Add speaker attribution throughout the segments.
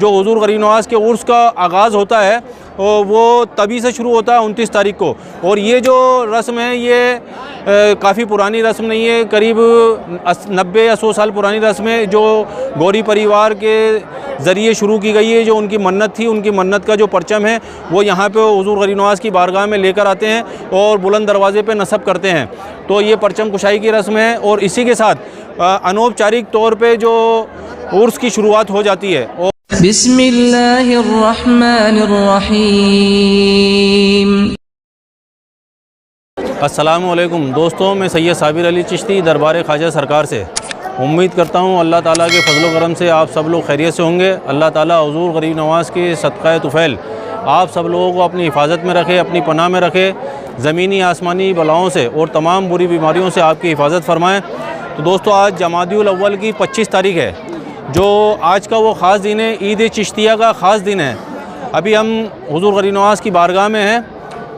Speaker 1: जो हुज़ूर गरीब नवाज़ के उर्स का आगाज़ होता है वो तभी से शुरू होता है 29 तारीख को। और ये जो रस्म है ये काफ़ी पुरानी रस्म नहीं है, करीब 90 या 100 साल पुरानी रस्म है, जो गौरी परिवार के ज़रिए शुरू की गई है। जो उनकी मन्नत थी, उनकी मन्नत का जो परचम है वो यहाँ पे हुज़ूर गरीब नवाज़ की बारगाह में लेकर आते हैं और बुलंद दरवाज़े पे नस्ब करते हैं। तो ये परचम कुशाई की रस्म है और इसी के साथ अनौपचारिक तौर पे जो उर्स की शुरुआत हो जाती है। और
Speaker 2: बिस्मिल्लाहिर्रहमानिर्रहीम।
Speaker 1: अस्सलामु अलैकुम दोस्तों, मैं सैयद साबिर अली चिश्ती दरबार ख्वाजा सरकार से उम्मीद करता हूँ अल्लाह ताला के फजल करम से आप सब लोग खैरियत से होंगे। अल्लाह ताला हुज़ूर गरीब नवाज़ के सदक़ा तुफ़ैल आप सब लोगों को अपनी हिफाजत में रखे, अपनी पनाह में रखे, ज़मीनी आसमानी बलाओं से और तमाम बुरी बीमारियों से आपकी हिफाजत फरमाएँ। तो दोस्तों, आज जमादियुल अव्वल की 25 तारीख़ है, जो आज का वो ख़ास दिन है, ईद चिश्तिया का ख़ास दिन है। अभी हम हुज़ूर गरीब नवाज़ की बारगाह में हैं,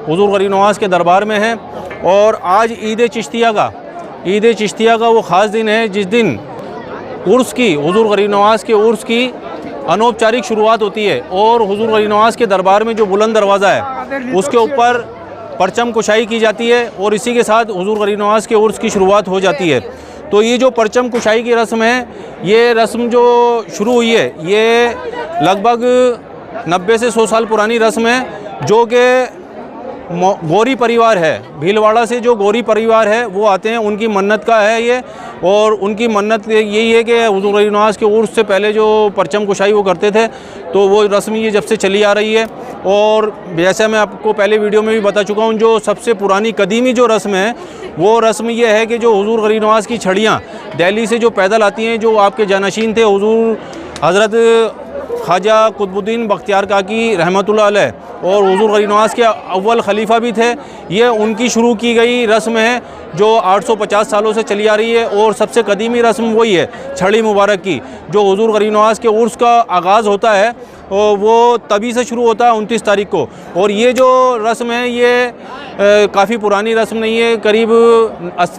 Speaker 1: हुज़ूर गरीब नवाज़ के दरबार में हैं और आज ईद चिश्तिया का वो ख़ास दिन है जिस दिन उर्स की, हुज़ूर गरीब नवाज़ के उर्स की अनौपचारिक शुरुआत होती है। और हुज़ूर गरीब नवाज़ के दरबार में जो बुलंद दरवाज़ा है उसके ऊपर परचम कुशाई की जाती है और इसी के साथ हुज़ूर गरीब नवाज़ के उर्स की शुरुआत हो जाती है। तो ये जो परचम कुशाई की रस्म है, ये रस्म जो शुरू हुई है ये लगभग 90 से 100 साल पुरानी रस्म है, जो कि गौरी परिवार है, भीलवाड़ा से जो गौरी परिवार है वो आते हैं, उनकी मन्नत का है ये। और उनकी मन्नत यही है कि हुज़ूर गरीब नवाज़ के उर्स से पहले जो परचम कुशाई वो करते थे, तो वो रस्म ये जब से चली आ रही है। और जैसे मैं आपको पहले वीडियो में भी बता चुका हूँ, जो सबसे पुरानी कदीमी जो रस्म है वो रस्म ये है कि जो हुज़ूर गरीब नवाज़ की छड़ियाँ दिल्ली से जो पैदल आती हैं, जो आपके जानशीन थे हुज़ूर हज़रत ख्वाजा कुतुबुद्दीन बख्तियार काकी रहमतुल्लाह अलैह और हुज़ूर गरीब नवाज़ के अव्वल खलीफा भी थे, ये उनकी शुरू की गई रस्म है जो 850 सालों से चली आ रही है। और सबसे कदीमी रस्म वही है छड़ी मुबारक की, जो हुज़ूर गरीब नवाज़ के उर्स का आगाज़ होता है वो तभी से शुरू होता है 29 तारीख को। और ये जो रस्म है ये काफ़ी पुरानी रस्म नहीं है, करीब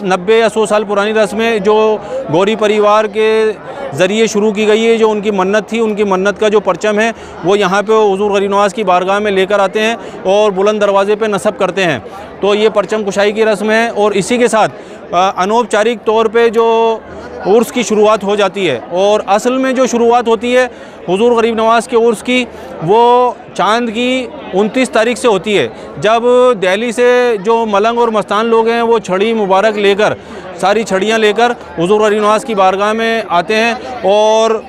Speaker 1: 90 या 100 साल पुरानी रस्म है, जो गौरी परिवार के ज़रिए शुरू की गई है। जो उनकी मन्नत थी, उनकी मन्नत का जो परचम है वो यहाँ पे हुज़ूर गरीब नवाज़ की बारगाह में लेकर आते हैं और बुलंद दरवाज़े पे नस्ब करते हैं। तो ये परचम कुशाई की रस्म है और इसी के साथ अनौपचारिक तौर पे जो उर्स की शुरुआत हो जाती है। और असल में जो शुरुआत होती है हुज़ूर गरीब नवाज़ के उर्स की, वो चांद की 29 तारीख से होती है, जब दिल्ली से जो मलंग और मस्तान लोग हैं वो छड़ी मुबारक लेकर, सारी छड़ियाँ लेकर हुज़ूर गरीब नवाज़ की बारगाह में आते हैं। और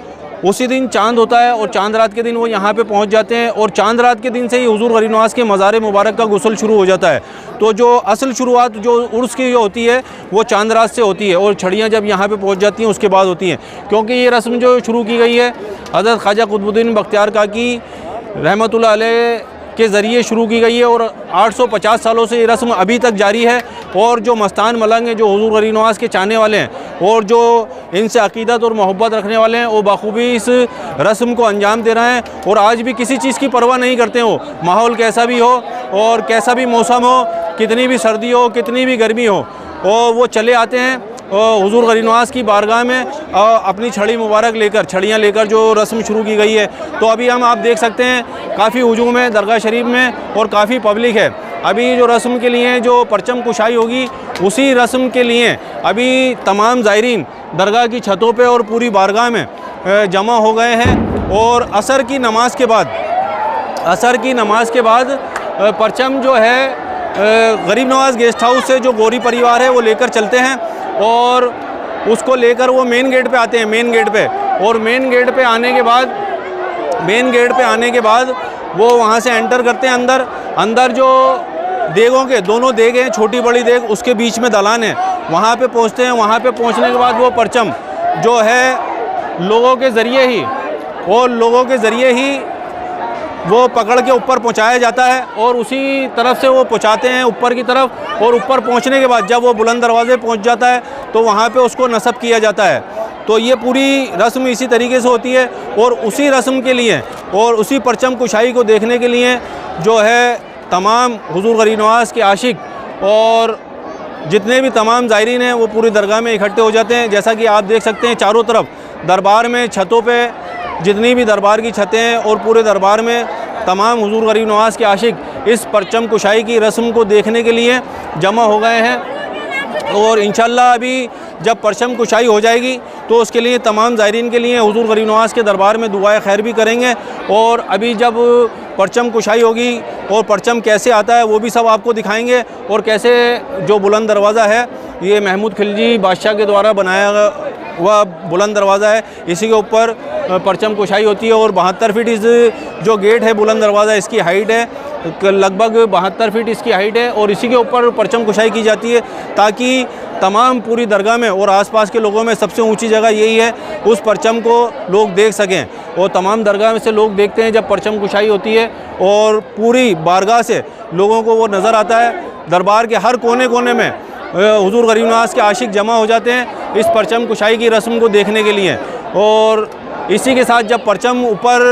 Speaker 1: उसी दिन चांद होता है और चांद रात के दिन वो यहाँ पे पहुँच जाते हैं और चांद रात के दिन से ही हुज़ूर गरीब नवाज़ के मज़ार मुबारक का गुस्ल शुरू हो जाता है। तो जो असल शुरुआत जो उर्स की जो होती है वो चांद रात से होती है और छड़ियाँ जब यहाँ पे पहुँच जाती हैं उसके बाद होती हैं, क्योंकि ये रस्म जो शुरू की गई है हज़रत ख्वाजा कुतुबुद्दीन बख्तियार काकी रहमतुल्लाह अलैह के ज़रिए शुरू की गई है। और 850 सालों से ये रस्म अभी तक जारी है। और जो मस्तान मलंग हैं, जो हुज़ूर गरीब नवाज़ के चाहने वाले हैं और जो इनसे अक़ीदत और मोहब्बत रखने वाले हैं, वो बखूबी इस रस्म को अंजाम दे रहे हैं और आज भी किसी चीज़ की परवाह नहीं करते हो, माहौल कैसा भी हो और कैसा भी मौसम हो, कितनी भी सर्दी हो, कितनी भी गर्मी हो, और वो चले आते हैं हुज़ूर गरीब नवाज़ की बारगाह में अपनी छड़ी मुबारक लेकर, छड़ियाँ लेकर जो रस्म शुरू की गई है। तो अभी हम आप देख सकते हैं काफ़ी हुजूम है दरगाह शरीफ में और काफ़ी पब्लिक है। अभी जो रस्म के लिए जो परचम कुशाई होगी, उसी रस्म के लिए अभी तमाम ज़ायरीन दरगाह की छतों पे और पूरी बारगाह में जमा हो गए हैं। और असर की नमाज के बाद परचम जो है गरीब नवाज़ गेस्ट हाउस से जो गौरी परिवार है वो लेकर चलते हैं और उसको लेकर वो मेन गेट पे आते हैं, मेन गेट पे। और मेन गेट पे आने के बाद वो वहाँ से एंटर करते हैं अंदर जो देगों के दोनों देग हैं, छोटी बड़ी देग, उसके बीच में दलान है, वहाँ पे पहुँचते हैं। वहाँ पे पहुँचने के बाद वो परचम जो है लोगों के ज़रिए ही वो पकड़ के ऊपर पहुंचाया जाता है और उसी तरफ से वो पहुंचाते हैं ऊपर की तरफ। और ऊपर पहुंचने के बाद जब वो बुलंद दरवाज़े पहुंच जाता है तो वहाँ पे उसको नस्ब किया जाता है। तो ये पूरी रस्म इसी तरीके से होती है। और उसी रस्म के लिए और उसी परचम कुशाई को देखने के लिए जो है तमाम हुज़ूर गरीब नवाज़ के आशिक और जितने भी तमाम ज़ायरीन हैं वो पूरी दरगाह में इकट्ठे हो जाते हैं। जैसा कि आप देख सकते हैं चारों तरफ दरबार में छतों पे जितनी भी दरबार की छतें हैं और पूरे दरबार में तमाम हुजूर गरीब नवाज़ के आशिक इस परचम कुशाई की रस्म को देखने के लिए जमा हो गए हैं। और इंशाअल्लाह अभी जब परचम कुशाई हो जाएगी तो उसके लिए तमाम ज़ायरीन के लिए हुजूर गरीब नवाज़ के दरबार में दुआए खैर भी करेंगे। और अभी जब परचम कुशाई होगी और परचम कैसे आता है वो भी सब आपको दिखाएंगे, और कैसे जो बुलंद दरवाज़ा है ये महमूद खिलजी बादशाह के द्वारा बनाया हुआ बुलंद दरवाज़ा है, इसी के ऊपर परचम कुशाई होती है। और 72 फीट इस जो गेट है बुलंद दरवाज़ा, इसकी हाइट है लगभग 72 फीट इसकी हाइट है, और इसी के ऊपर परचम कुशाई की जाती है ताकि तमाम पूरी दरगाह में और आसपास के लोगों में सबसे ऊंची जगह यही है, उस परचम को लोग देख सकें। और तमाम दरगाह में से लोग देखते हैं जब परचम कुशाई होती है और पूरी बारगाह से लोगों को वो नज़र आता है। दरबार के हर कोने कोने में हुजूर गरीब नवाज़ के आशिक जमा हो जाते हैं इस परचम कुशाई की रस्म को देखने के लिए। और इसी के साथ जब परचम ऊपर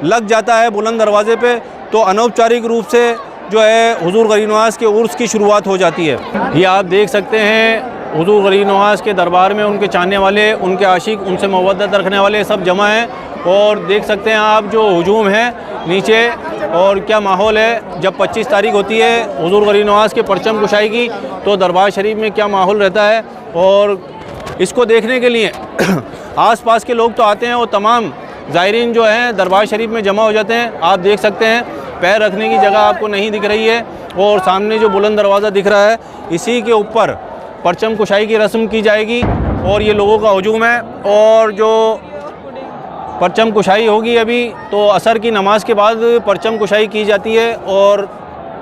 Speaker 1: लग जाता है बुलंद दरवाज़े पे तो अनौपचारिक रूप से जो है हुजूर गरीब नवाज़ के उर्स की शुरुआत हो जाती है। ये आप देख सकते हैं हुजूर गरीब नवाज़ के दरबार में उनके चाहने वाले, उनके आशिक, उनसे मोहब्बत रखने वाले सब जमा हैं। और देख सकते हैं आप जो हुजूम है नीचे, और क्या माहौल है। जब 25 तारीख होती है हुजूर गरीब नवाज़ के परचम कुशाई की तो दरबार शरीफ में क्या माहौल रहता है। और इसको देखने के लिए आसपास के लोग तो आते हैं और तमाम ज़ायरीन जो हैं दरबार शरीफ में जमा हो जाते हैं। आप देख सकते हैं पैर रखने की जगह आपको नहीं दिख रही है, और सामने जो बुलंद दरवाज़ा दिख रहा है इसी के ऊपर परचम कुशाई की रस्म की जाएगी। और ये लोगों का हुजूम है, और जो परचम कुशाई होगी अभी तो असर की नमाज़ के बाद परचम कुशाई की जाती है। और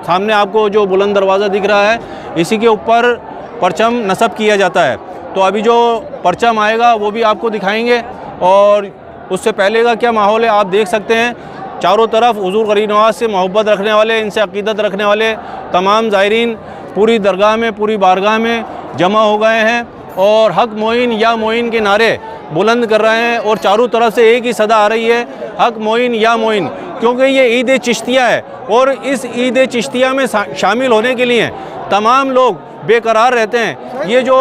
Speaker 1: सामने आपको जो बुलंद दरवाज़ा दिख रहा है इसी के ऊपर परचम नस्ब किया जाता है। तो अभी जो परचम आएगा वो भी आपको दिखाएंगे, और उससे पहले का क्या माहौल है आप देख सकते हैं। चारों तरफ हुजूर गरीब नवाज़ से मोहब्बत रखने वाले, इनसे अक़ीदत रखने वाले तमाम ज़ायरीन पूरी दरगाह में, पूरी बारगाह में जमा हो गए हैं और हक मोइन या मोइन के नारे बुलंद कर रहे हैं। और चारों तरफ से एक ही सदा आ रही है, हक मोइन या मोइन, क्योंकि ये ईद चिश्तिया है। और इस ईद चिश्तिया में शामिल होने के लिए तमाम लोग बेकरार रहते हैं। ये जो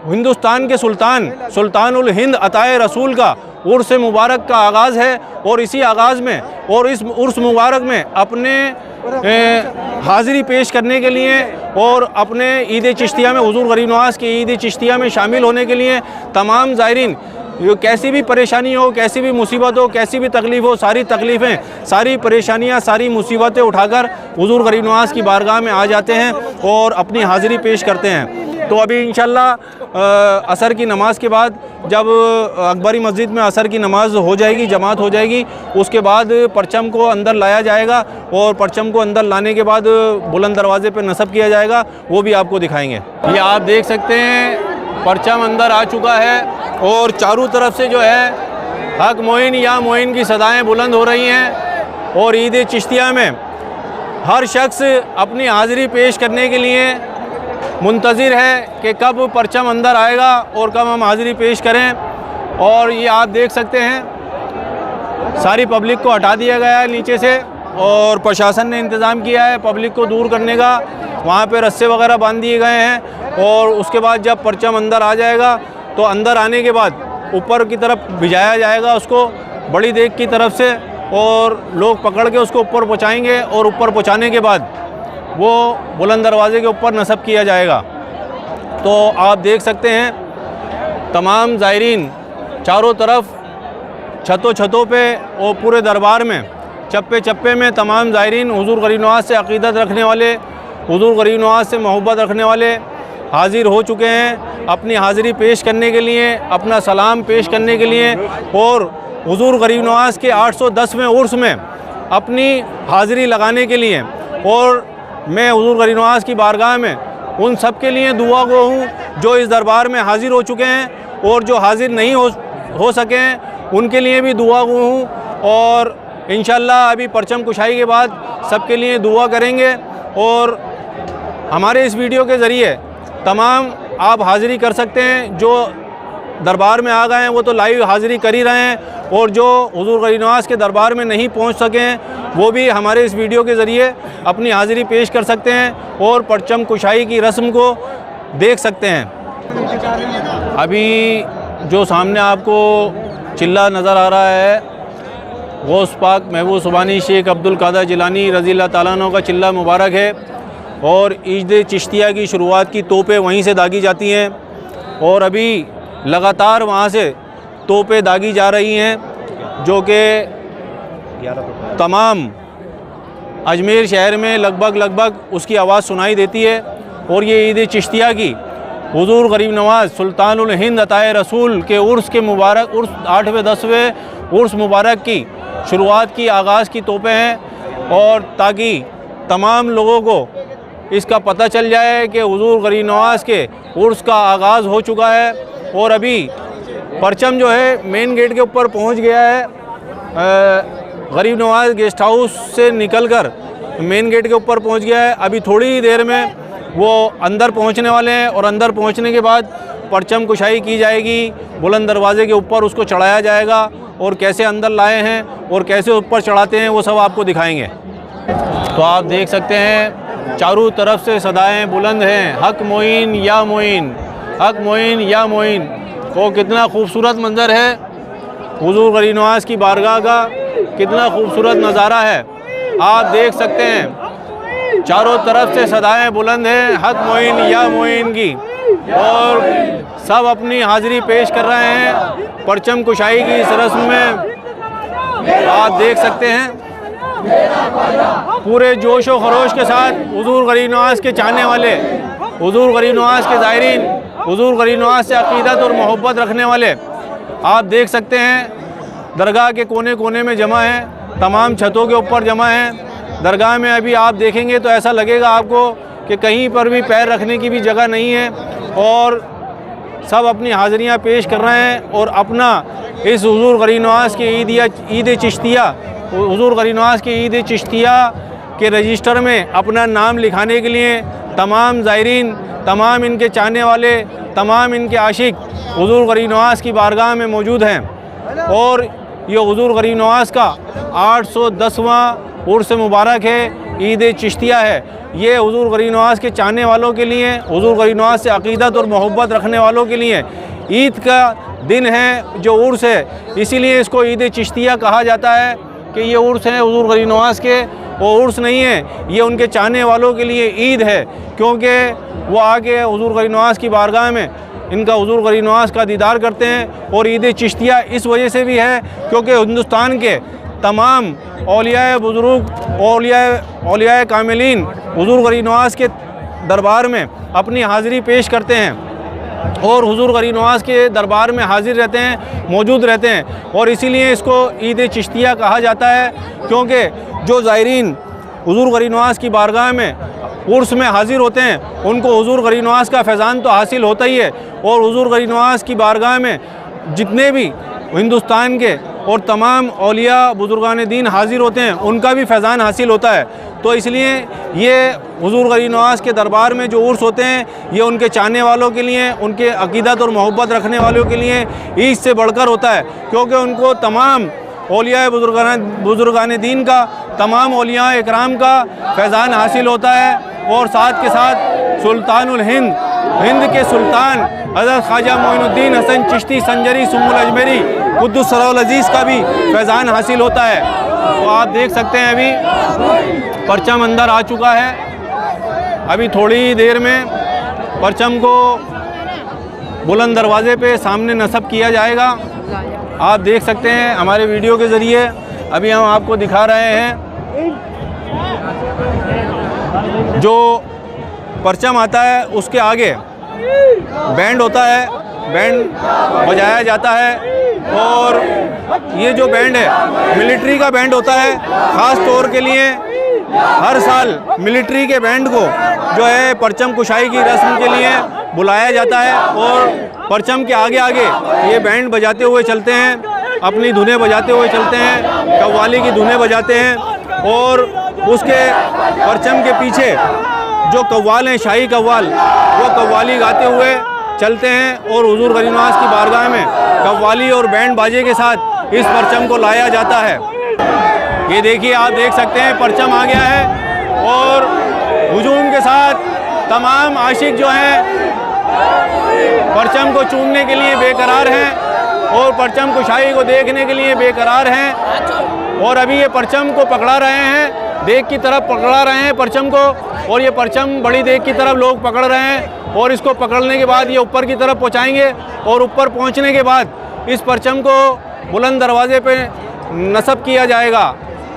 Speaker 1: हिंदुस्तान के सुल्तानुल हिंद अताए रसूल का उर्स मुबारक का आगाज़ है, और इसी आगाज़ में और इस उर्स मुबारक में अपने हाज़िरी पेश करने के लिए और अपने ईद चिश्तिया में हुजूर गरीब नवाज़ की ईद चिश्तिया में शामिल होने के लिए तमाम ज़ायरीन कैसी भी परेशानी हो, कैसी भी मुसीबत हो, कैसी भी तकलीफ़ हो, सारी तकलीफ़ें, सारी परेशानियां, सारी मुसीबतें उठाकर हुजूर गरीब नवाज़ की बारगाह में आ जाते हैं और अपनी हाज़िरी पेश करते हैं। तो अभी इंशाअल्लाह असर की नमाज़ के बाद जब अकबरी मस्जिद में असर की नमाज़ हो जाएगी, जमात हो जाएगी, उसके बाद परचम को अंदर लाया जाएगा, और परचम को अंदर लाने के बाद बुलंद दरवाज़े पर नस्ब किया जाएगा, वो भी आपको दिखाएंगे। ये आप देख सकते हैं परचम अंदर आ चुका है, और चारों तरफ से जो है हक मोइन या मोइन की सदाएँ बुलंद हो रही हैं। और ईद चिश्तिया में हर शख्स अपनी हाज़िरी पेश करने के लिए मुंतज़िर है कि कब परचम अंदर आएगा और कब हम हाज़िरी पेश करें। और ये आप देख सकते हैं सारी पब्लिक को हटा दिया गया है नीचे से, और प्रशासन ने इंतज़ाम किया है पब्लिक को दूर करने का। वहाँ पे रस्से वगैरह बांध दिए गए हैं, और उसके बाद जब परचम अंदर आ जाएगा तो अंदर आने के बाद ऊपर की तरफ भिजाया जाएगा उसको बड़ी देग की तरफ से, और लोग पकड़ के उसको ऊपर पहुँचाएँगे, और ऊपर पहुँचाने के बाद वो बुलंद दरवाज़े के ऊपर नस्ब किया जाएगा। तो आप देख सकते हैं तमाम ज़ायरीन चारों तरफ छतों पे और पूरे दरबार में चप्पे चप्पे में तमाम ज़ायरीन हुजूर गरीब नवाज़ से अक़ीदत रखने वाले, हुजूर गरीब नवाज़ से मोहब्बत रखने वाले हाज़िर हो चुके हैं अपनी हाज़िरी पेश करने के लिए, अपना सलाम पेश करने के लिए, और हुजूर गरीब नवाज़ के 810वें उर्स में अपनी हाज़िरी लगाने के लिए। और मैं हुजूर गरीब नवाज़ की बारगाह में उन सब के लिए दुआ गो हूँ जो इस दरबार में हाज़िर हो चुके हैं, और जो हाज़िर नहीं हो सके हैं उनके लिए भी दुआ गो हूँ। और इंशाअल्लाह अभी परचम कुशाई के बाद सबके लिए दुआ करेंगे, और हमारे इस वीडियो के ज़रिए तमाम आप हाज़िरी कर सकते हैं। जो दरबार में आ गए हैं वो तो लाइव हाज़िरी कर ही रहे हैं, और जो हुजूर गरीब नवाज़ के दरबार में नहीं पहुंच सके हैं वो भी हमारे इस वीडियो के ज़रिए अपनी हाज़िरी पेश कर सकते हैं और परचम कुशाई की रस्म को देख सकते हैं। अभी जो सामने आपको चिल्ला नज़र आ रहा है गौस पाक महबूब सुबानी शेख अब्दुल कादर जिलानी रज़ी अल्लाह ताला अन्हु का चिल्ला मुबारक है। और ईद चिश्तिया की शुरुआत की तोपें वहीं से दागी जाती हैं और अभी लगातार वहाँ से तोपें दागी जा रही हैं, जो कि तमाम अजमेर शहर में लगभग उसकी आवाज़ सुनाई देती है। और ये ईद चिश्तिया की हुज़ूर गरीब नवाज़ सुल्तानुल हिंद अताए रसूल के उर्स के मुबारक उर्स 8वें 10वें उर्स मुबारक की शुरुआत की आगाज़ की तोपें हैं, और ताकि तमाम लोगों को इसका पता चल जाए कि हुज़ूर गरीब नवाज़ के उर्स का आगाज़ हो चुका है। और अभी परचम जो है मेन गेट के ऊपर पहुंच गया है। गरीब नवाज़ गेस्ट हाउस से निकलकर मेन गेट के ऊपर पहुंच गया है। अभी थोड़ी ही देर में वो अंदर पहुंचने वाले हैं और अंदर पहुंचने के बाद परचम कुशाई की जाएगी, बुलंद दरवाज़े के ऊपर उसको चढ़ाया जाएगा और कैसे अंदर लाए हैं और कैसे ऊपर चढ़ाते हैं वो सब आपको दिखाएंगे। तो आप देख सकते हैं चारों तरफ से सदाएं बुलंद हैं, हक मोइन या मोइन, हक मोइन या मोइन। तो कितना खूबसूरत मंज़र है हुज़ूर गरीब नवाज़ की बारगाह का, कितना खूबसूरत नज़ारा है। आप देख सकते हैं चारों तरफ से सदाएं बुलंद हैं, हक मोइन या मोइन की, और सब अपनी हाज़िरी पेश कर रहे हैं परचम कुशाई की इस रस्म में। आप देख सकते हैं पूरे जोश व खरोश के साथ हुज़ूर गरीब नवाज़ के चाहने वाले, हुज़ूर गरीब नवाज़ के ज़ायरीन, हुज़ूर गरीब नवाज़ से अक़ीदत और मोहब्बत रखने वाले आप देख सकते हैं दरगाह के कोने कोने में जमा हैं, तमाम छतों के ऊपर जमा हैं। दरगाह में अभी आप देखेंगे तो ऐसा लगेगा आपको कि कहीं पर भी पैर रखने की भी जगह नहीं है, और सब अपनी हाज़िरियाँ पेश कर रहे हैं और अपना इस हुज़ूर गरीब नवाज़ की ईद चिश्तिया, हुज़ूर गरीब नवाज़ की ईद चिश्तिया के रजिस्टर में अपना नाम लिखाने के लिए तमाम ज़ायरीन, तमाम इनके चाहने वाले, तमाम इनके आशिक हुज़ूर गरीब नवाज़ की बारगाह में मौजूद हैं। और ये हुज़ूर गरीब नवाज़ का 810वां उर्स मुबारक है, ईद चिश्तिया है। ये हुज़ूर गरीब नवाज़ के चाहने वालों के लिए, हुज़ूर गरीब नवाज़ से अक़ीदत और मोहब्बत रखने वालों के लिए ईद का दिन है जो उर्स है, इसीलिए इसको ईद चिश्तिया कहा जाता है कि ये उर्स है हुज़ूर गरीब नवाज़ के। और उर्स नहीं है, ये उनके चाहने वालों के लिए ईद है, क्योंकि वो आके हुज़ूर गरीब नवाज़ की बारगाह में इनका हुज़ूर गरीब नवाज़ का दीदार करते हैं। और ईद चिश्तिया इस वजह से भी है क्योंकि हिंदुस्तान के तमाम औलियाए बुज़ुर्ग, औलियाए कामिलीन हुज़ूर गरीब नवाज़ के दरबार में अपनी हाज़िरी पेश करते हैं और हुज़ूर गरीब नवाज़ के दरबार में हाज़िर रहते हैं, मौजूद रहते हैं। और इसीलिए इसको ईद चिश्तिया कहा जाता है, क्योंकि जो ज़ायरीन हुज़ूर गरीब नवाज़ की बारगाह में उर्स में हाज़िर होते हैं उनको हुज़ूर गरीब नवाज़ का फैज़ान तो हासिल होता ही है, और हुज़ूर गरीब नवाज़ की बारगाह में जितने भी हिंदुस्तान के और तमाम औलिया बुज़ुर्गान दीन हाज़िर होते हैं उनका भी फैज़ान हासिल होता है। तो इसलिए ये हुज़ूर गरीब नवाज़ के दरबार में जो उर्स होते हैं ये उनके चाहने वालों के लिए, उनके अक़ीदत और मोहब्बत रखने वालों के लिए ईद से बढ़कर होता है, क्योंकि उनको तमाम औलिया बुज़ुर्गान दीन का, तमाम औलिया इकराम का फैज़ान हासिल होता है। और साथ के साथ सुल्तानुल हिंद, हिंद के सुल्तान हज़रत ख्वाजा मोइनुद्दीन हसन चिश्ती संजरी सुम्मुल अजमेरी कुद्दुस सराहुल अज़ीज़ का भी फैज़ान हासिल होता है। तो आप देख सकते हैं अभी परचम अंदर आ चुका है, अभी थोड़ी देर में परचम को बुलंद दरवाज़े पे सामने नस्ब किया जाएगा। आप देख सकते हैं हमारे वीडियो के ज़रिए अभी हम आपको दिखा रहे हैं जो परचम आता है उसके आगे बैंड होता है, बैंड बजाया जाता है। और ये जो बैंड है मिलिट्री का बैंड होता है, ख़ास तौर के लिए हर साल मिलिट्री के बैंड को जो है परचम कुशाई की रस्म के लिए बुलाया जाता है और परचम के आगे आगे ये बैंड बजाते हुए चलते हैं, अपनी धुनें बजाते हुए चलते हैं, कव्वाली की धुनें बजाते हैं। और उसके परचम के पीछे जो कव्वाल हैं, शाही कव्वाल, वो कव्वाली गाते हुए चलते हैं और हुज़ूर गरीब नवाज़ की बारगाह में कव्वाली और बैंड बाजे के साथ इस परचम को लाया जाता है। ये देखिए, आप देख सकते हैं परचम आ गया है और हुजूम के साथ तमाम आशिक जो हैं परचम को चूमने के लिए बेकरार हैं और परचम कुशाई को देखने के लिए बेकरार हैं। और अभी ये परचम को पकड़ा रहे हैं, देग की तरफ पकड़ा रहे हैं परचम को, और ये परचम बड़ी देग की तरफ लोग पकड़ रहे हैं। और इसको पकड़ने के बाद ये ऊपर की तरफ पहुंचाएंगे, और ऊपर पहुंचने के बाद इस परचम को बुलंद दरवाजे पे नस्ब किया जाएगा।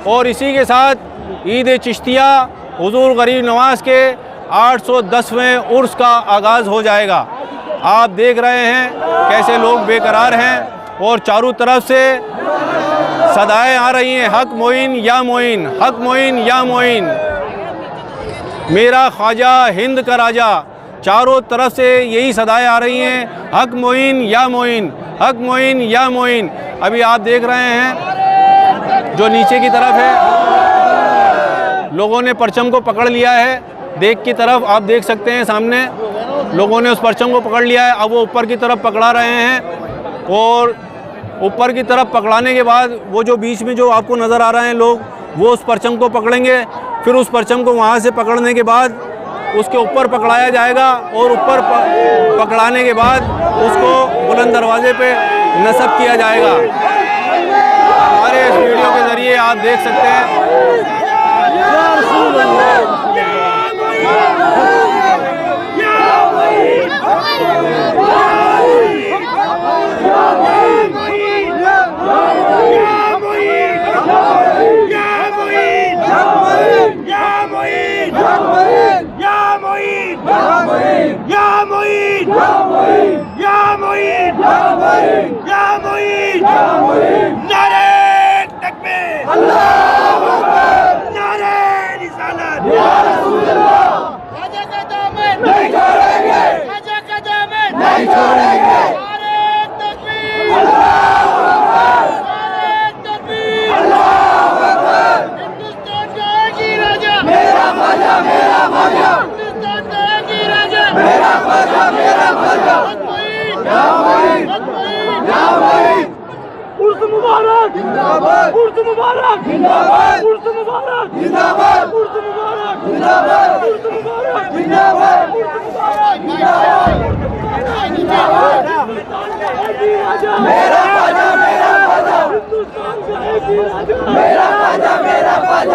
Speaker 1: और इसी के साथ ईद चिश्तिया हुजूर गरीब नवाज के 810वें उर्स का आगाज़ हो जाएगा। आप देख रहे हैं कैसे लोग बेकरार हैं और चारों तरफ से सदाएं आ रही हैं, हक मोइन या मोइन, हक मोइन या मोइन, मेरा ख्वाजा हिंद का राजा। चारों तरफ से यही सदाएं आ रही हैं, हक मोइन या मोइन, हक मोइन या मोइन। अभी आप देख रहे हैं जो नीचे की तरफ है, लोगों ने परचम को पकड़ लिया है। देग की तरफ आप देख सकते हैं सामने लोगों ने उस परचम को पकड़ लिया है। अब वो ऊपर की तरफ पकड़ा रहे हैं, और ऊपर की तरफ पकड़ाने के बाद वो जो बीच में जो आपको नज़र आ रहे हैं लोग, वो उस परचम को पकड़ेंगे। फिर उस परचम को वहाँ से पकड़ने के बाद उसके ऊपर पकड़ाया जाएगा, और ऊपर पकड़ाने के बाद उसको बुलंद दरवाजे पे नस्ब किया जाएगा। हमारे इस वीडियो के ज़रिए आप देख सकते हैं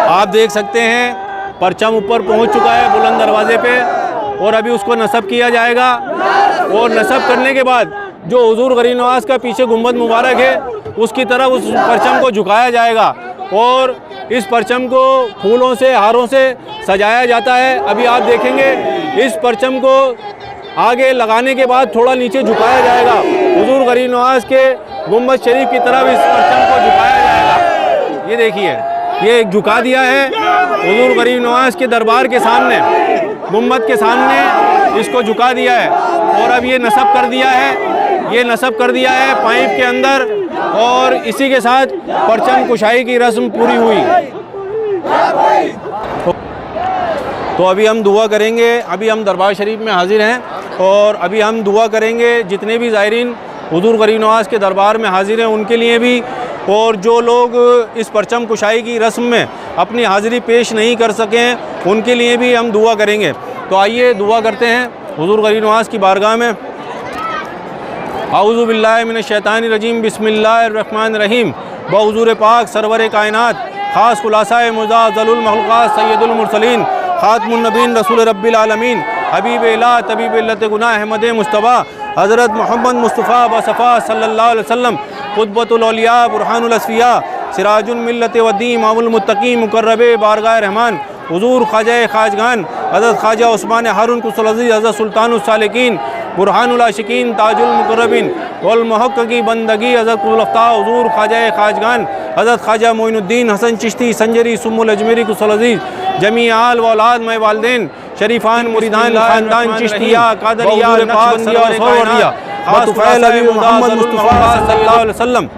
Speaker 1: आप देख सकते हैं परचम ऊपर पहुंच चुका है बुलंद दरवाजे पे, और अभी उसको नस्ब किया जाएगा। और नस्ब करने के बाद जो हुजूर गरीब नवाज का पीछे गुंबद मुबारक है, उसकी तरफ उस परचम को झुकाया जाएगा, और इस परचम को फूलों से, हारों से सजाया जाता है। अभी आप देखेंगे इस परचम को आगे लगाने के बाद थोड़ा नीचे झुकाया जाएगा। हुजूर गरीब नवाज के गुंबद शरीफ की तरफ इस परचम को झुकाया जाएगा। ये देखिए, ये झुका दिया है हुजूर गरीब नवाज के दरबार के सामने, गुंबद के सामने इसको झुका दिया है। और अब ये नस्ब कर दिया है, ये नस्ब कर दिया है पाइप के अंदर, और इसी के साथ परचम कुशाई की रस्म पूरी हुई। तो अभी हम दुआ करेंगे। अभी हम दरबार शरीफ में हाजिर हैं, और अभी हम दुआ करेंगे जितने भी ज़ायरीन हुजूर गरीब नवाज के दरबार में हाजिर हैं उनके लिए भी, और जो लोग इस परचम कुशाई की रस्म में अपनी हाज़िरी पेश नहीं कर सकें उनके लिए भी हम दुआ करेंगे। तो आइए दुआ करते हैं हुजूर गरीब नवाज की बारगाह में। आऊज़ु बिल्लाहि मिनश शैतानिर रजीम, बिस्मिल्लाहिर रहमानिर रहीम। बहुज़ूर पाक सरवर कायनात, ख़ास खुलासाए मुज़ाज़लुल मखलूक़ात, सय्यदुल मुरसलीन, ख़ातमुन नबीन, रसूल रब्बिल आलमीन, हबीब इलाह, तबीब इल्लत गुनाह, अहमद मुस्तफ़ा, हज़रत मोहम्मद मुस्तफ़ा बसफ़ा सल्लल्लाहु अलैहि वसल्लम, क़ुतबतुल औलिया, बुरहानुल अस्फ़िया, सिराजुल मिल्लत वद्दी, इमामुल मुत्तक़ीन, मुक़र्रबे बारगाह रहमान, हुज़ूर ख्वाजा ख़ाजगान हज़रत ख्वाजा उस्मान हारून कुस्सुल अज़ीज़, हज़रत सुल्तानुस सालिकीन, बुरहानुल आशिकीन, ताजुल मुक़र्रबीन वल मुहक़्क़क़ी बंदगी, हज़रत कुल अफ़्ताह हुज़ूर ख्वाजा ख़ाजगान हज़रत ख्वाजा मोइनुद्दीन हसन चिश्ती संजरी सुम्मुल अजमेरी कुस्सुल अज़ीज़, जमी आल व औलाद में वालिदैन शरीफान मुरीदान ख़ानदान चिश्तिया कादरिया नक्शबंदिया और सोहरिया तुफ़ैल अबी मोहम्मद मुस्तफ़ा सल्लल्लाहु अलैहि वसल्लम।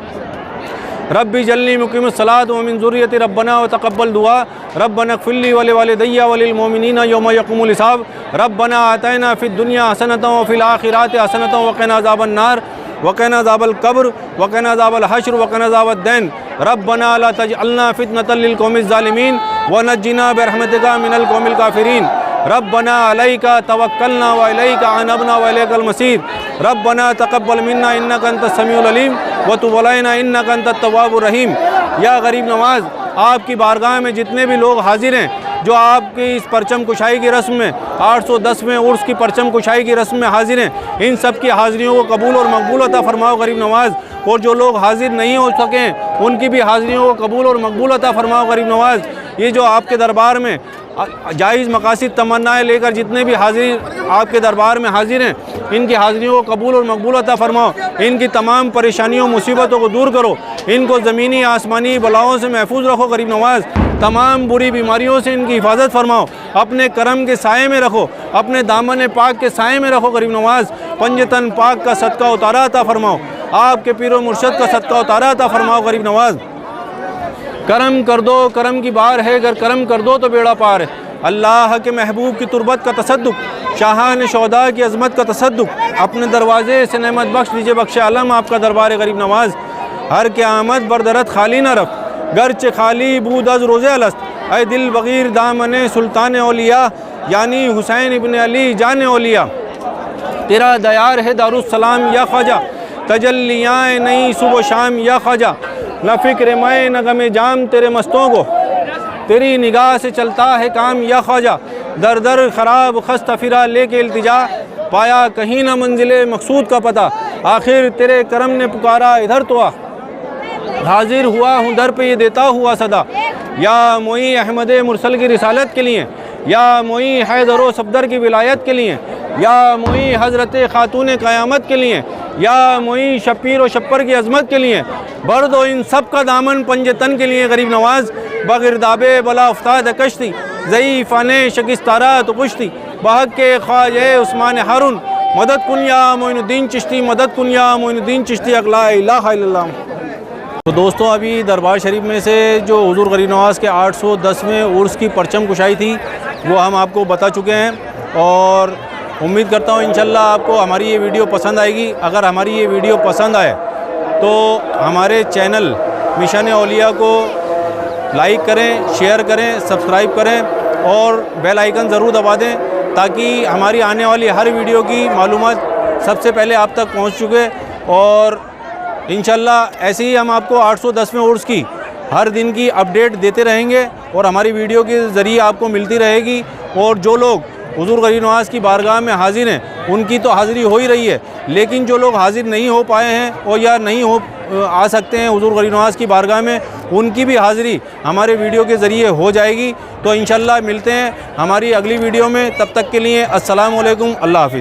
Speaker 1: रब्बी जल्ली मुक़ीमुस सलात व मिन ज़ुर्रियति रब्बना व तक़ब्बल दुआ, रब्बना इग़फ़िरली व लिवालिदैया व लिल मोमिनीना यौम यक़ूमुल हिसाब, रब्बना आतिना फ़िद दुनिया हसनतन व फ़िल आख़िराति हसनतन व क़िना अज़ाबन नार व क़िना अज़ाबल क़ब्र व क़िना अज़ाबल हश्र व क़िना अज़ाबद दैन, रब्बना ला तजअलना फ़ितनतल लिल क़ौमिज़ ज़ालिमीन व नज्जिना बिरहमतिका मिनल क़ौमिल काफ़िरीन, रब्बना अलैका तवक्कलना व इलैका अनबना व इलैकल मसीर, रब्बना तक़ब्बल मिन्ना इन्नका अंतस समीउल अलीम, व तुब अलैना इन्नका अंतत तव्वाबुर रहीम। या गरीब नवाज़, आपकी बारगाह में जितने भी लोग हाजिर हैं जो आपकी इस परचम कुशाई की रस्म में 810वें उर्स की परचम कुशाई की रस्म में हाजिर हैं, इन सब की हाज़िरियों को कबूल और मकबूल अता फ़रमाओ गरीब नवाज़। और जो लोग हाजिर नहीं हो सकें उनकी भी हाज़िरियों को कबूल और मकबूल अता फ़रमाओ गरीब नवाज़। ये जो आपके दरबार में जायज़ मकासिद तमन्नाएँ लेकर जितने भी हाजिर आपके दरबार में हाजिर हैं, इनकी हाज़िरियों को कबूल और मकबूल अता फ़रमाओ। इनकी तमाम परेशानियों मुसीबतों को दूर करो, इनको ज़मीनी आसमानी बलाओं से महफूज रखो गरीब नवाज़। तमाम बुरी बीमारियों से इनकी हिफाजत फरमाओ, अपने करम के साए में रखो, अपने दामन पाक के साए में रखो गरीब नवाज़। पंजतन पाक का सदका उतारा अता फ़रमाओ, आपके पीर व मुर्शद का सदका उतारा अता फ़रमाओ गरीब नवाज़। करम कर दो, करम की बार है, अगर करम कर दो तो बेड़ा पार है। अल्लाह के महबूब की तुरबत का तसद्दुक, शाहान शोहदा की अज़मत का तसद्दुक, अपने दरवाज़े से नेमत बख्श दीजिए बख्श आलम आपका दरबार गरीब नवाज़। हर के आमद बरदरत खाली न रफ, गर्च खाली बूद अज रोज़े अलस्त, ऐ दिल बग़ीर दामन सुल्तान औलिया, यानी हुसैन इब्न अली जान औलिया। तेरा दयार है दारुस्सलाम या ख्वाजा, तजल्लियाँ नई सुबह शाम या ख्वाजा। न फ़िक्र मैं न गमे जाम तेरे मस्तों को, तेरी निगाह से चलता है काम या ख्वाजा। दर दर ख़राब खस्ता फिरा लेके इल्तिजा, पाया कहीं न मंजिले मकसूद का पता। आखिर तेरे करम ने पुकारा इधर तो आ, हाजिर हुआ हूँ दर पे ये देता हुआ सदा। या मोई अहमद मुरसल की रिसालत के लिए, या मोई हैदर व सफदर की विलायत के लिए, या मोई हज़रत ख़ातून क़यामत के लिए, या मोई शब्बीर व शप्पर की अज़मत के लिए। भर दो इन सब का दामन पंजतन के लिए गरीब नवाज़। बगिरदाबे बला उफ्ताद कश्ती, ज़ईफ़ाने शकिस्तारा तो कुश्ती, बहक के ख्वाजे उस्मान हारून, मदद कुन या मोइनुद्दीन चिश्ती, मदद कुन या मोइनुद्दीन चिश्ती, अला इलाहा इल्लल्लाह। तो दोस्तों, अभी दरबार शरीफ में से जो हुज़ूर गरीब नवाज़ के 810वें उर्स की परचम कुशाई थी वो हम आपको बता चुके हैं और उम्मीद करता हूँ इंशाल्लाह आपको हमारी ये वीडियो पसंद आएगी। अगर हमारी ये वीडियो पसंद आए तो हमारे चैनल मिशन औलिया को लाइक करें, शेयर करें, सब्सक्राइब करें और बेल आइकन ज़रूर दबा दें ताकि हमारी आने वाली हर वीडियो की मालूमात सबसे पहले आप तक पहुँच चुके। और इंशाल्लाह ऐसे ही हम आपको 810वें उर्स की हर दिन की अपडेट देते रहेंगे और हमारी वीडियो के ज़रिए आपको मिलती रहेगी। और जो लोग हुज़ूर गरीब नवाज़ की बारगाह में हाजिर हैं उनकी तो हाज़िरी हो ही रही है, लेकिन जो लोग हाजिर नहीं हो पाए हैं और या नहीं हो आ सकते हैं हुज़ूर गरीब नवाज़ की बारगाह में, उनकी भी हाज़िरी हमारे वीडियो के ज़रिए हो जाएगी। तो इंशाल्लाह मिलते हैं हमारी अगली वीडियो में, तब तक के लिए अस्सलामु अलैकुम, अल्लाह हाफ़िज़।